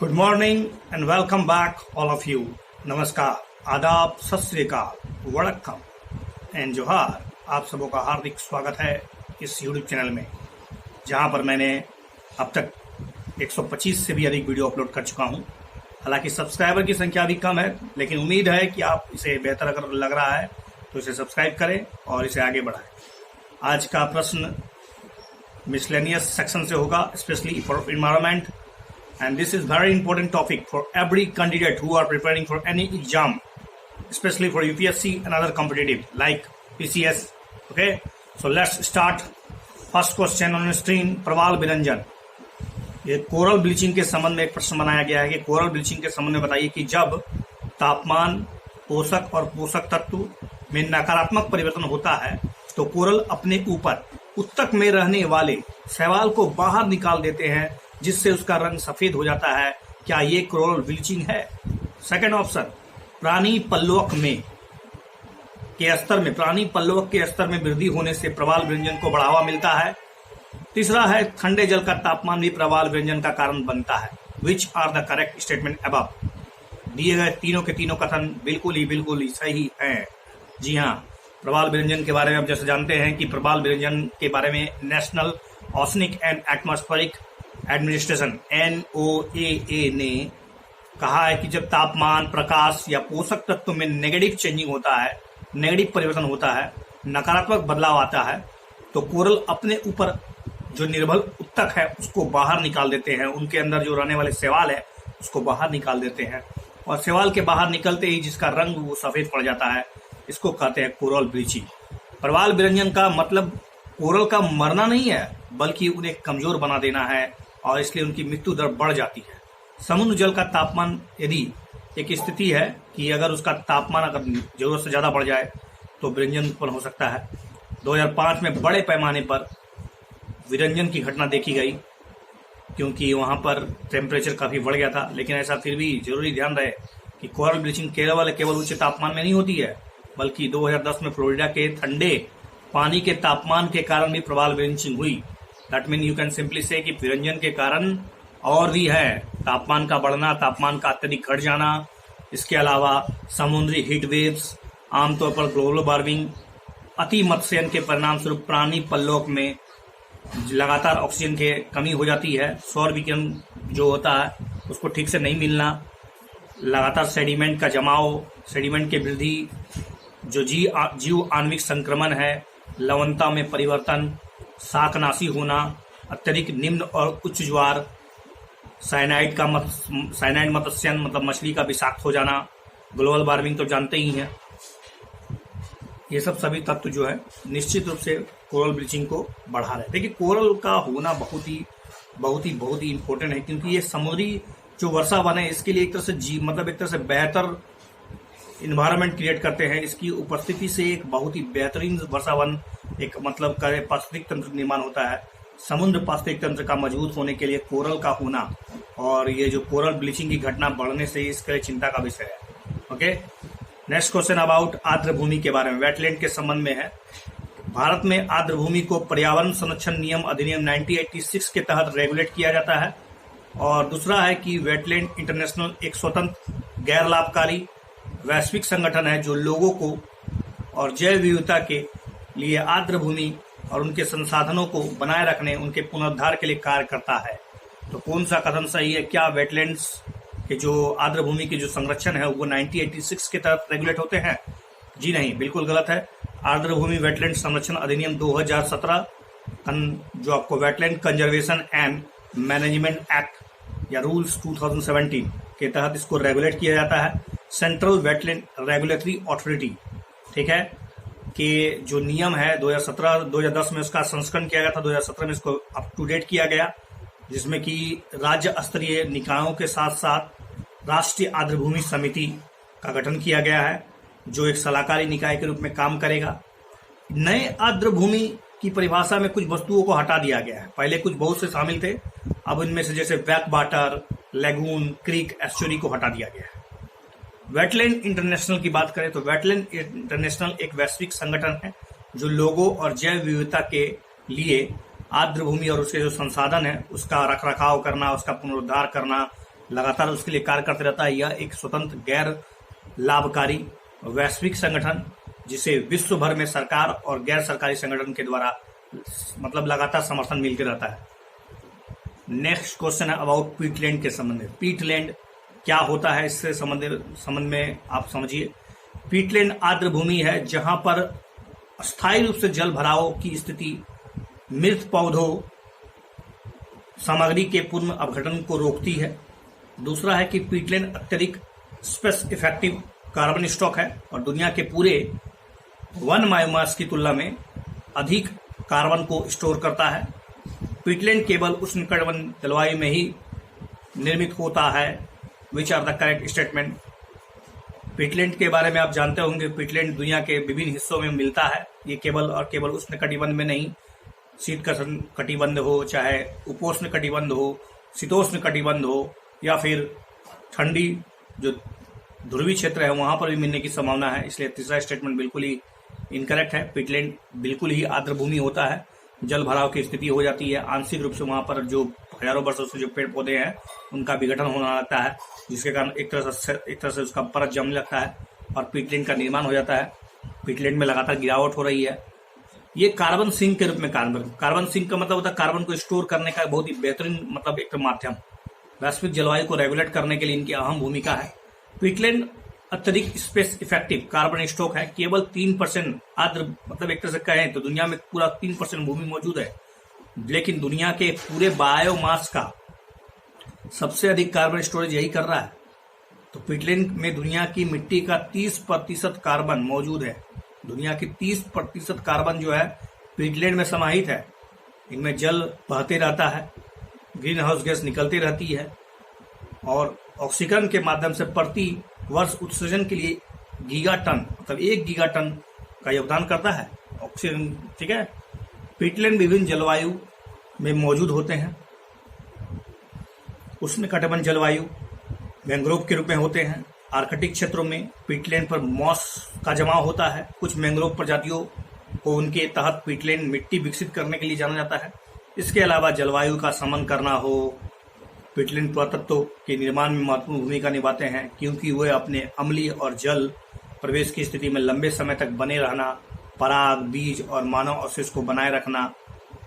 Good morning and welcome back all of you. नमस्कार, आदाब, सत श्री अकाल, वड़क्कम एंड जोहार। आप सबों का हार्दिक स्वागत है इस यूट्यूब चैनल में, जहां पर मैंने अब तक 125 से भी अधिक वीडियो अपलोड कर चुका हूं। हालांकि सब्सक्राइबर की संख्या भी कम है, लेकिन उम्मीद है कि आप इसे बेहतर अगर लग रहा है तो इसे सब्सक्राइब करें और इसे आगे बढ़ाएं। आज का प्रश्न मिसलेनियस सेक्शन से होगा, specially for environment, and this is very important topic for every candidate who are preparing for any exam, especially for UPSC and other competitive like PCS. Okay, so let's start. First question on screen, प्रवाल विरंजन। ये coral bleaching के संबंध में एक प्रश्न बनाया गया है कि कोरल ब्लीचिंग के संबंध में बताइए कि जब तापमान, पोषक और पोषक तत्व में नकारात्मक परिवर्तन होता है तो कोरल अपने ऊपर उत्तक में रहने वाले शैवाल को बाहर निकाल देते हैं, जिससे उसका रंग सफेद हो जाता है। क्या ये कोरल ब्लीचिंग है? सेकंड ऑप्शन, प्राणी पल्लवक के स्तर में वृद्धि होने से प्रवाल विरंजन को बढ़ावा मिलता है। तीसरा है, ठंडे जल का तापमान भी प्रवाल विरंजन का कारण बनता है। Which are the correct statement above? दिए गए तीनों के तीनों कथन बिल्कुल ही सही हैं। जी हाँ, प्रवाल विरंजन के बारे में आप जैसे जानते हैं कि प्रवाल विरंजन के बारे में national oceanic and atmospheric administration NOAA ने कहा है कि जब तापमान, प्रकाश या पोषक तत्व में नेगेटिव चेंजिंग होता है, नेगेटिव परिवर्तन होता है, नकारात्मक बदलाव आता है, तो कोरल अपने ऊपर जो निर्बल उत्तक है उसको बाहर निकाल देते हैं। उनके अंदर जो रहने वाले शैवाल है उसको बाहर निकाल देते हैं, और शैवाल के बाहर निकलते ही जिसका रंग वो सफेद पड़ जाता है, इसको कहते हैं कोरल ब्लीचिंग। प्रवाल विरंजन का मतलब कोरल का मरना नहीं है, बल्कि उन्हें कमजोर बना देना है, और इसलिए उनकी मृत्यु दर बढ़ जाती है। समुद्र जल का तापमान, यदि एक स्थिति है कि अगर उसका तापमान अगर जरूरत से ज्यादा बढ़ जाए तो विरंजन उत्पन्न हो सकता है। 2005 में बड़े पैमाने पर विरंजन की घटना देखी गई, क्योंकि वहां पर टेम्परेचर काफी बढ़ गया था। लेकिन ऐसा फिर भी जरूरी ध्यान रहे कि कोरल ब्लीचिंग केवल उच्च तापमान में नहीं होती है, बल्कि 2010 में फ्लोरिडा के ठंडे पानी के तापमान के कारण भी प्रवाल विरंजन हुई। That mean you can simply से कि विरंजन के कारण और भी है, तापमान का बढ़ना, तापमान का अत्यधिक घट जाना, इसके अलावा समुद्री हीट वेव्स, आमतौर पर ग्लोबल वार्मिंग, अति मत्स्यन के परिणाम स्वरूप प्राणी पल्लवक में लगातार ऑक्सीजन की कमी हो जाती है, सौर विकिरण जो होता है उसको ठीक से नहीं मिलना, लगातार सेडिमेंट का जमाव, सेडिमेंट की वृद्धि, जो जीव आणविक संक्रमण है, लवणता में परिवर्तन, शाकनाशी होना, अत्यधिक निम्न और उच्च ज्वार, साइनाइड मत्स्यन मतलब मछली का विषाक्त हो जाना, ग्लोबल वार्मिंग तो जानते ही हैं। ये सब सभी तत्व जो है निश्चित रूप से कोरल ब्लीचिंग को बढ़ा रहे हैं। देखिए, कोरल का होना बहुत ही इंपॉर्टेंट है, क्योंकि ये समुद्री जो वर्षा वन है इसके लिए एक तरह से बेहतर इन्वायरमेंट क्रिएट करते हैं। इसकी उपस्थिति से एक बहुत ही बेहतरीन वर्षावन, एक मतलब पारिस्थितिक तंत्र निर्माण होता है। समुद्र पारिस्थितिक तंत्र का मजबूत होने के लिए कोरल का होना, और ये जो कोरल ब्लीचिंग की घटना बढ़ने से इसके लिए चिंता का विषय है। ओके, नेक्स्ट क्वेश्चन अबाउट आर्द्र भूमि के बारे में, वेटलैंड के संबंध में है। भारत में आर्द्र भूमि को पर्यावरण संरक्षण नियम अधिनियम 1986 के तहत रेगुलेट किया जाता है। और दूसरा है कि वेटलैंड इंटरनेशनल एक स्वतंत्र गैर लाभकारी वैश्विक संगठन है जो लोगों को और जैव विविधता के लिए आर्द्र भूमि और उनके संसाधनों को बनाए रखने, उनके पुनरुद्धार के लिए कार्य करता है। तो कौन सा कथन सही है? क्या वेटलैंड्स के जो आर्द्र भूमि के जो संरक्षण है वो 1986 के तहत रेगुलेट होते हैं? जी नहीं, बिल्कुल गलत है। आर्द्र भूमि वेटलैंड संरक्षण अधिनियम 2017 जो आपको wetland conservation and management act या रूल्स 2017 के तहत इसको रेगुलेट किया जाता है। सेंट्रल वेटलैंड रेगुलेटरी अथॉरिटी, ठीक है, कि जो नियम है 2010 में उसका संस्करण किया गया था, 2017 में इसको अप टू डेट किया गया, जिसमें कि राज्य स्तरीय निकायों के साथ साथ राष्ट्रीय आर्द्र भूमि समिति का गठन किया गया है, जो एक सलाहकारी निकाय के रूप में काम करेगा। नए आर्द्र भूमि की परिभाषा में कुछ वस्तुओं को हटा दिया गया है। पहले कुछ बहुत से शामिल थे, अब इनमें से जैसे back water, lagoon, creek, estuary को हटा दिया गया है। वेटलैंड इंटरनेशनल की बात करें तो वेटलैंड इंटरनेशनल एक वैश्विक संगठन है जो लोगों और जैव विविधता के लिए आर्द्र भूमि और उसके जो संसाधन है उसका रखरखाव करना, उसका पुनरुद्धार करना, लगातार उसके लिए कार्य करते रहता है। यह एक स्वतंत्र गैर लाभकारी वैश्विक संगठन जिसे विश्व भर में सरकार और गैर सरकारी संगठन के द्वारा मतलब लगातार समर्थन मिलते रहता है। नेक्स्ट क्वेश्चन है अबाउट पीटलैंड के संबंध में। पीटलैंड क्या होता है, इससे संबंध में आप समझिए। पीटलैंड आर्द्र भूमि है जहां पर अस्थायी रूप से जल भराव की स्थिति मृत पौधों सामग्री के पूर्ण अपघटन को रोकती है। दूसरा है कि पीटलैंड अत्यधिक स्पेस इफेक्टिव कार्बन स्टॉक है और दुनिया के पूरे वन बायोमास की तुलना में अधिक कार्बन को स्टोर करता है। पीटलैंड केवल उष्णकटिबंधीय जलवायु में ही निर्मित होता है। Which are the correct statement. Peatland के बारे में आप जानते होंगे, पीटलैंड दुनिया के विभिन्न हिस्सों में मिलता है। ये केवल और केवल उष्णकटिबंध में नहीं, शीतोष्ण कटिबंध हो, चाहे उपोष्ण कटिबंध हो, शीतोष्ण कटिबंध हो, या फिर ठंडी जो ध्रुवीय क्षेत्र है वहां पर भी मिलने की संभावना है। इसलिए तीसरा स्टेटमेंट बिल्कुल ही इनकरेक्ट है। पीटलैंड बिल्कुल ही आर्द्र भूमि होता है, जल भराव की स्थिति हो जाती है। आंशिक रूप से वहां पर जो हजारों वर्षों से जो पेड़ पौधे हैं उनका विघटन होने लगता है, जिसके कारण एक तरह से उसका परत जमने लगता है और पीटलैंड का निर्माण हो जाता है। पीटलैंड में लगातार गिरावट हो रही है। ये कार्बन सिंक के रूप में कार्बन सिंक का मतलब होता है कार्बन को स्टोर करने का बहुत ही बेहतरीन मतलब एक माध्यम। वैश्विक जलवायु को रेगुलेट करने के लिए इनकी अहम भूमिका है। पीटलैंड अत्यधिक स्पेस इफेक्टिव कार्बन स्टॉक है। केवल 3% आर्द्र मतलब एक तरह से कहें तो दुनिया में पूरा 3% भूमि मौजूद है, लेकिन दुनिया के पूरे बायोमास का सबसे अधिक कार्बन स्टोरेज यही कर रहा है। तो पीटलैंड में दुनिया की मिट्टी का 30% कार्बन मौजूद है। दुनिया की 30% कार्बन जो है पीटलैंड में समाहित है। इनमें जल बहते रहता है, ग्रीन हाउस गैस निकलती रहती है और ऑक्सीजन के माध्यम से प्रति वर्ष उत्सर्जन के लिए गीगाटन मतलब 1 गीगाटन का योगदान करता है ऑक्सीजन। ठीक है। पीटलैंड विभिन्न जलवायु में मौजूद होते हैं। उष्णकटिबंधीय जलवायु मैंग्रोव के रूप में होते हैं। आर्कटिक क्षेत्रों में पीटलैंड पर मॉस का जमाव होता है। कुछ मैंग्रोव प्रजातियों को उनके तहत पीटलैंड मिट्टी विकसित करने के लिए जाना जाता है। इसके अलावा जलवायु का शमन करना हो, पीटलैंड पुरातत्व के निर्माण में महत्वपूर्ण भूमिका निभाते हैं, क्योंकि वे अपने अम्लीय और जल प्रवेश की स्थिति में लंबे समय तक बने रहना, पराग, बीज और मानव अवशेष को बनाए रखना।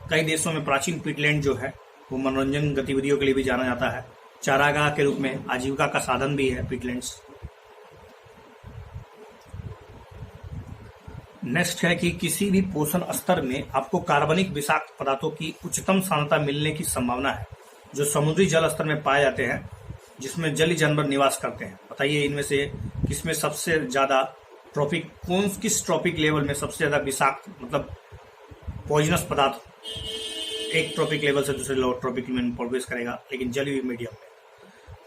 कई देशों में प्राचीन पीटलैंड जो है वो मनोरंजन गतिविधियों के लिए भी जाना जाता है। चारागाह के रूप में आजीविका का साधन भी है पीटलैंड्स। नेक्स्ट है कि किसी भी पोषण स्तर में आपको कार्बनिक विषाक्त पदार्थों की उच्चतम सांद्रता मिलने की संभावना है जो समुद्री जल स्तर में पाए जाते हैं, जिसमें जलीय जानवर निवास करते हैं। बताइए इनमें से किसमें सबसे ज्यादा किस ट्रॉपिक लेवल में सबसे ज्यादा विषाक्त मतलब पॉइजनस पदार्थ एक ट्रॉपिक लेवल से दूसरे ट्रॉपिक में प्रवेश करेगा, लेकिन जलीय मीडियम में।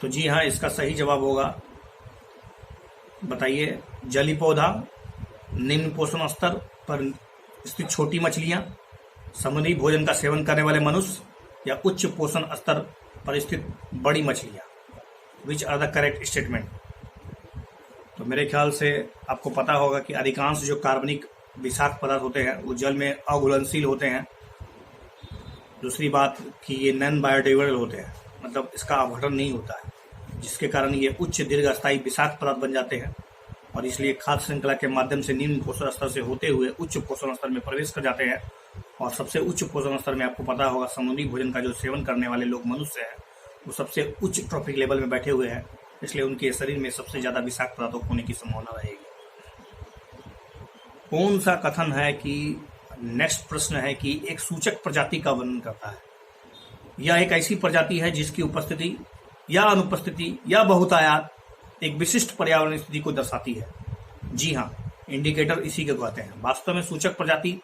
तो जी हाँ, इसका सही जवाब होगा, बताइए, जलीय पौधा, निम्न पोषण स्तर पर स्थित छोटी मछलियां, समुद्री भोजन का सेवन करने वाले मनुष्य, या उच्च पोषण स्तर पर स्थित बड़ी मछलियां। Which are the correct statement. तो मेरे ख्याल से आपको पता होगा कि अधिकांश जो कार्बनिक विषाक्त पदार्थ होते हैं वो जल में अघुलनशील होते हैं। दूसरी बात कि ये नॉन बायोडिग्रेडेबल होते हैं, मतलब इसका अपघटन नहीं होता है, जिसके कारण ये उच्च दीर्घस्थायी विषाक्त पदार्थ बन जाते हैं और इसलिए खाद्य श्रृंखला के माध्यम से निम्न पोषण स्तर से होते हुए उच्च पोषण स्तर में प्रवेश कर जाते हैं। और सबसे उच्च पोषण स्तर में आपको पता होगा समुद्री भोजन का जो सेवन करने वाले लोग मनुष्य हैं वो सबसे उच्च ट्रॉपिक लेवल में बैठे हुए हैं, इसलिए उनके शरीर में सबसे ज्यादा विषाक्त पदार्थों होने की संभावना रहेगी। कौन सा कथन है कि नेक्स्ट प्रश्न है कि एक सूचक प्रजाति का वर्णन करता है। यह एक ऐसी प्रजाति है जिसकी उपस्थिति या अनुपस्थिति या बहुतायात एक विशिष्ट पर्यावरण स्थिति को दर्शाती है। जी हाँ, इंडिकेटर इसी को कहते हैं। वास्तव में सूचक प्रजाति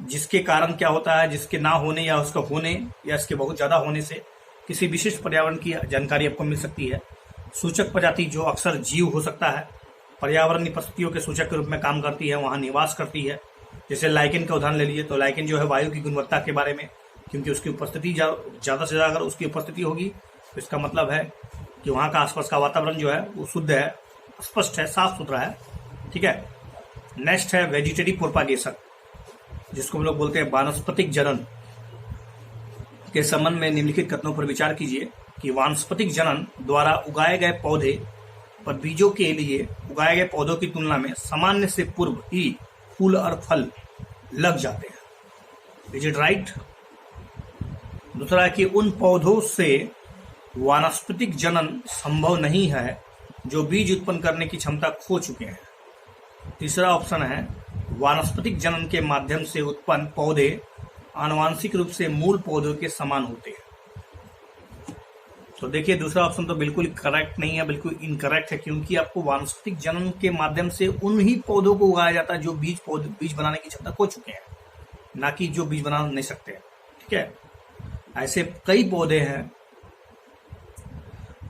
जिसके कारण क्या होता है, जिसके ना होने या उसका होने या इसके बहुत ज्यादा होने से किसी विशिष्ट पर्यावरण की जानकारी आपको मिल सकती है। सूचक प्रजाति जो अक्सर जीव हो सकता है, पर्यावरणीय परिस्थितियों के सूचक के रूप में काम करती है, वहां निवास करती है। जैसे लाइकेन का उदाहरण ले लीजिए, तो लाइकेन जो है वायु की गुणवत्ता के बारे में, क्योंकि उसकी उपस्थिति ज्यादा से ज्यादा अगर उसकी उपस्थिति होगी तो इसका मतलब है कि वहां का आसपास का वातावरण जो है वो शुद्ध है, स्पष्ट है, साफ सुथरा है। ठीक है। नेक्स्ट है वेजिटेटिव प्रोपागेशन, जिसको हम लोग बोलते हैं वानस्पतिक जनन। के संबंध में निम्नलिखित कथनों पर विचार कीजिए। कि वानस्पतिक जनन द्वारा उगाए गए पौधे पर बीजों के लिए उगाए गए पौधों की तुलना में सामान्य से पूर्व ही फूल और फल लग जाते हैं। Is it right? दूसरा है कि उन पौधों से वानस्पतिक जनन संभव नहीं है जो बीज उत्पन्न करने की क्षमता खो चुके हैं। तीसरा ऑप्शन है वानस्पतिक जनन के माध्यम से उत्पन्न पौधे आनुवांशिक रूप से मूल पौधों के समान होते हैं। तो देखिए दूसरा ऑप्शन तो बिल्कुल करेक्ट नहीं है, बिल्कुल इनकरेक्ट है, क्योंकि आपको वानस्पतिक जनन के माध्यम से उन ही पौधों को उगाया जाता है जो बीज बनाने की क्षमता खो चुके हैं, ना कि जो बीज बना नहीं सकते। ठीक है, ऐसे कई पौधे हैं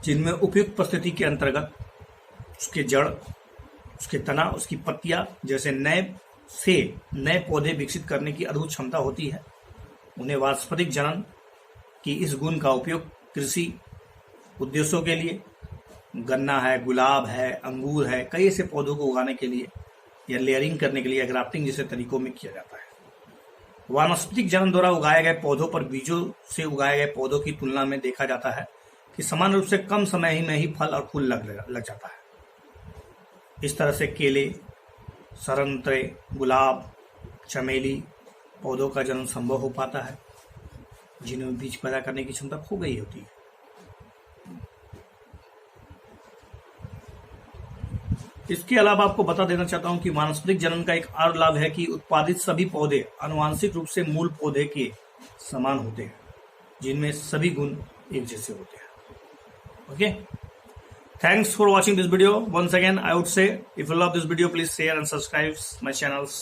जिनमें उपयुक्त परिस्थिति के अंतर्गत उसके जड़, उसके तना, उसकी पत्तियां जैसे नए पौधे विकसित करने की अद्भुत क्षमता होती है। उन्हें वानस्पतिक जनन की इस गुण का उपयोग कृषि उद्देश्यों के लिए, गन्ना है, गुलाब है, अंगूर है, कई ऐसे पौधों को उगाने के लिए या लेयरिंग करने के लिए या ग्राफ्टिंग जैसे तरीकों में किया जाता है। वानस्पतिक जनन द्वारा उगाए गए पौधों पर बीजों से उगाए गए पौधों की तुलना में देखा जाता है कि समान रूप से कम समय में ही फल और फूल लग जाता है। इस तरह से केले, संतरे, गुलाब, चमेली पौधों का जन्म संभव हो पाता है जिनमें बीज पैदा करने की क्षमता खो गई होती है। इसके अलावा आपको बता देना चाहता हूं कि वानस्पतिक जनन का एक और लाभ है कि उत्पादित सभी पौधे आनुवांशिक रूप से मूल पौधे के समान होते हैं, जिनमें सभी गुण एक जैसे होते हैं। Okay, thanks for watching this video. Once again, I would say if you love this video, please share and subscribe my channels.